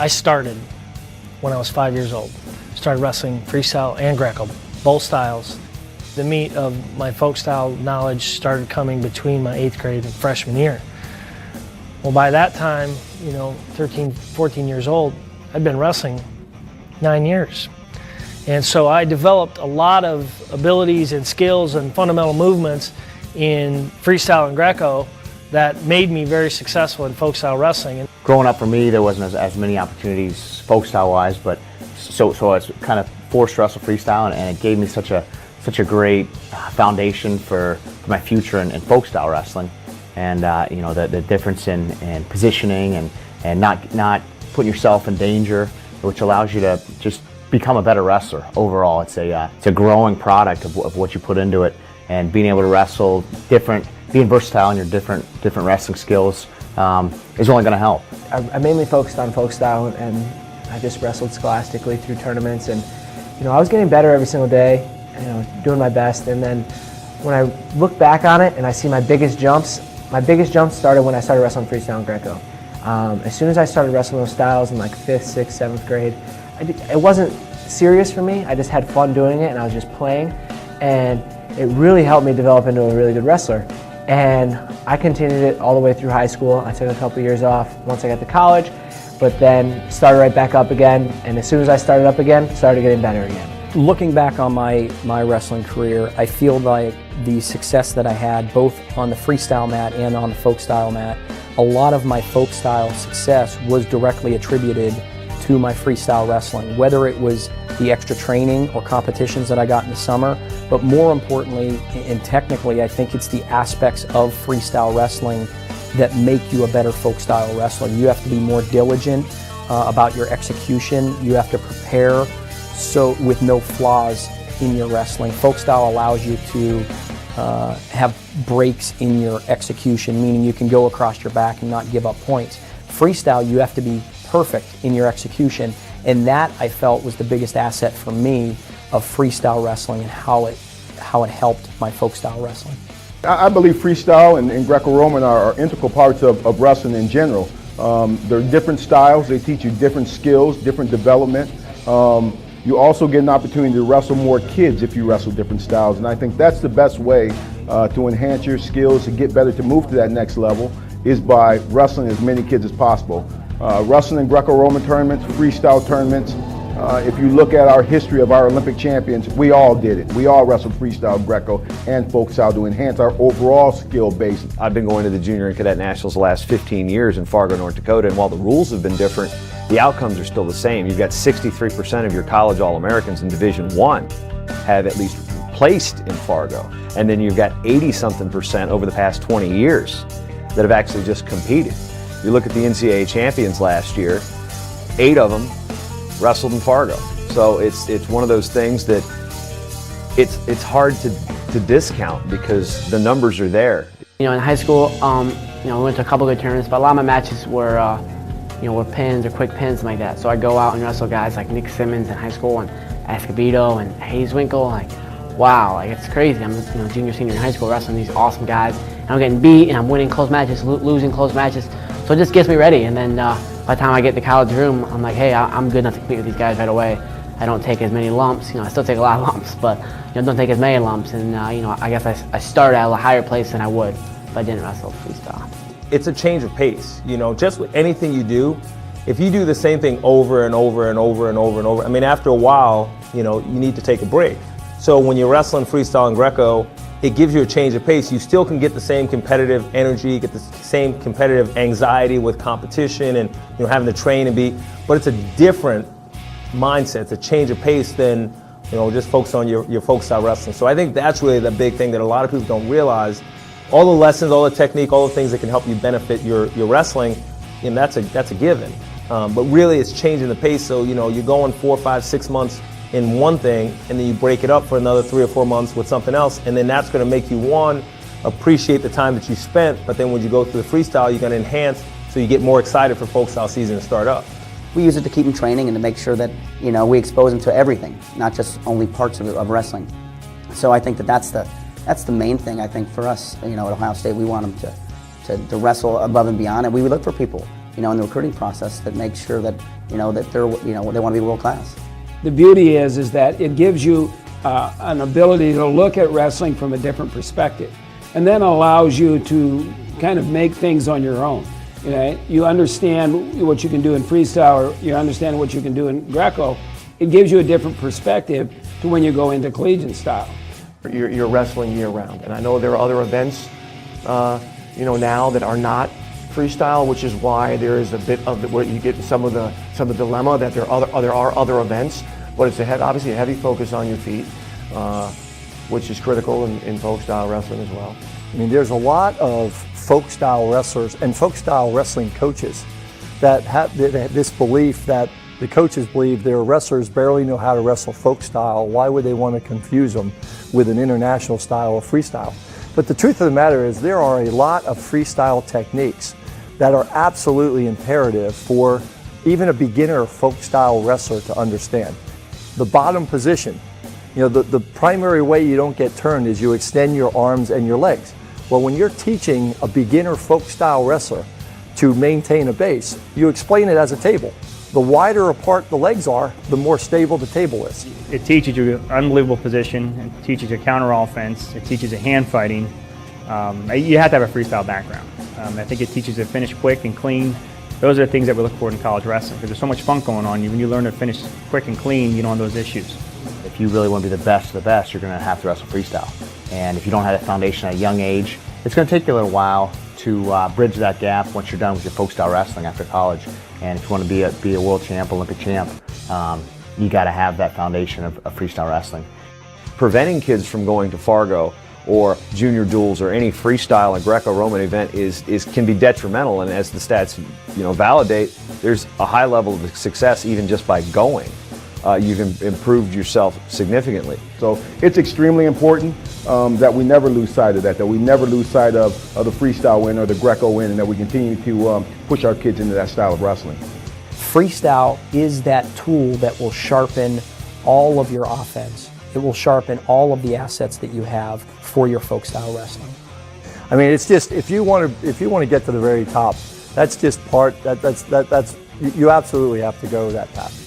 I started when I was 5 years old. Started wrestling freestyle and Greco, both styles. The meat of my folk style knowledge started coming between my 8th grade and freshman year. Well, by that time, 13, 14 years old, I'd been wrestling 9 years. And so I developed a lot of abilities and skills and fundamental movements in freestyle and Greco that made me very successful in folk style wrestling. Growing up for me, there wasn't as many opportunities folk style wise, but so I was kind of forced to wrestle freestyle, and it gave me such a great foundation for my future in folk style wrestling. And the difference in positioning and not putting yourself in danger, which allows you to just become a better wrestler overall. It's a growing product of what you put into it, and being able to wrestle different, being versatile in your different wrestling skills is only going to help. I mainly focused on folk style, and I just wrestled scholastically through tournaments, and I was getting better every single day, doing my best. And then when I look back on it and I see my biggest jumps started when I started wrestling freestyle and Greco. As soon as I started wrestling those styles in like 5th, 6th, 7th grade, it wasn't serious for me. I just had fun doing it, and I was just playing, and it really helped me develop into a really good wrestler. And I continued it all the way through high school. I took a couple years off once I got to college, but then started right back up again, and as soon as I started up again, started getting better again. Looking back on my wrestling career, I feel like the success that I had both on the freestyle mat and on the folk style mat, a lot of my folk style success was directly attributed to my freestyle wrestling, whether it was the extra training or competitions that I got in the summer, but more importantly and technically, I think it's the aspects of freestyle wrestling that make you a better folk style wrestler. You have to be more diligent about your execution. You have to prepare so with no flaws in your wrestling. Folk style allows you to have breaks in your execution, meaning you can go across your back and not give up points. Freestyle, you have to be perfect in your execution, and that I felt was the biggest asset for me of freestyle wrestling and how it helped my folk style wrestling. I believe freestyle and Greco-Roman are integral parts of wrestling in general. They're different styles, they teach you different skills, different development. You also get an opportunity to wrestle more kids if you wrestle different styles, and I think that's the best way to enhance your skills, to get better, to move to that next level, is by wrestling as many kids as possible. Wrestling in Greco-Roman tournaments, freestyle tournaments, if you look at our history of our Olympic champions, we all did it. We all wrestled freestyle, Greco, and folk style to enhance our overall skill base. I've been going to the Junior and Cadet Nationals the last 15 years in Fargo, North Dakota, and while the rules have been different, the outcomes are still the same. You've got 63% of your college All-Americans in Division I have at least placed in Fargo, and then you've got 80-something% over the past 20 years that have actually just competed. You look at the NCAA champions last year, 8 of them wrestled in Fargo. So it's one of those things that it's hard to discount because the numbers are there. In high school, we went to a couple good tournaments, but a lot of my matches were, were pins or quick pins, something like that. So I go out and wrestle guys like Nick Simmons in high school and Escobedo and Hayes Winkle. Like, wow, like it's crazy. I'm junior, senior in high school wrestling these awesome guys, and I'm getting beat and I'm winning close matches, losing close matches. So it just gets me ready, and then by the time I get to the college room, I'm like, hey, I'm good enough to compete with these guys right away. I don't take as many lumps. I still take a lot of lumps, but don't take as many lumps. And I guess I started at a higher place than I would if I didn't wrestle freestyle. It's a change of pace. Just with anything you do, if you do the same thing over and over and over and over and over, I mean, after a while, you need to take a break. So when you're wrestling freestyle and Greco, it gives you a change of pace. You still can get the same competitive energy, get the same competitive anxiety with competition and having to train and be, but it's a different mindset. It's a change of pace than just focus on your folk style wrestling. So I think that's really the big thing that a lot of people don't realize. All the lessons, all the technique, all the things that can help you benefit your wrestling, that's a given. But really it's changing the pace. So you're going 4, 5, 6 months in one thing, and then you break it up for another 3 or 4 months with something else, and then that's going to make you, one, appreciate the time that you spent, but then when you go through the freestyle, you're going to enhance so you get more excited for folk style season to start up. We use it to keep them training and to make sure that we expose them to everything, not just only parts of wrestling. So I think that's the main thing. I think for us, at Ohio State, we want them to wrestle above and beyond, and we would look for people in the recruiting process that makes sure that, that they're, they want to be world class. The beauty is that it gives you an ability to look at wrestling from a different perspective, and then allows you to kind of make things on your own. You understand what you can do in freestyle, or you understand what you can do in Greco. It gives you a different perspective to when you go into collegiate style. You're wrestling year round, and I know there are other events, now that are not freestyle, which is why there is a bit of where you get some of the dilemma that there are other events, but it's obviously a heavy focus on your feet, which is critical in folk style wrestling as well. I mean, there's a lot of folk style wrestlers and folk style wrestling coaches that have this belief that the coaches believe their wrestlers barely know how to wrestle folk style. Why would they want to confuse them with an international style of freestyle? But the truth of the matter is there are a lot of freestyle techniques that are absolutely imperative for even a beginner folk style wrestler to understand. The bottom position, the primary way you don't get turned is you extend your arms and your legs. Well, when you're teaching a beginner folk style wrestler to maintain a base, you explain it as a table. The wider apart the legs are, the more stable the table is. It teaches you an unbelievable position, it teaches you counter offense, it teaches you hand fighting. You have to have a freestyle background. I think it teaches you to finish quick and clean. Those are the things that we look for in college wrestling, because there's so much fun going on. When you learn to finish quick and clean, you don't have those issues. If you really want to be the best of the best, you're going to have to wrestle freestyle. And if you don't have that foundation at a young age, it's going to take you a little while to bridge that gap once you're done with your folk style wrestling after college. And if you want to be a world champ, Olympic champ, you got to have that foundation of freestyle wrestling. Preventing kids from going to Fargo or junior duels or any freestyle and Greco-Roman event can be detrimental, and as the stats validate, there's a high level of success even just by going. You've improved yourself significantly. So it's extremely important that we never lose sight of that we never lose sight of the freestyle win or the Greco win, and that we continue to push our kids into that style of wrestling. Freestyle is that tool that will sharpen all of your offense. It will sharpen all of the assets that you have for your folk style wrestling. I mean, it's just if you want to get to the very top, that's just part. That's you absolutely have to go that path.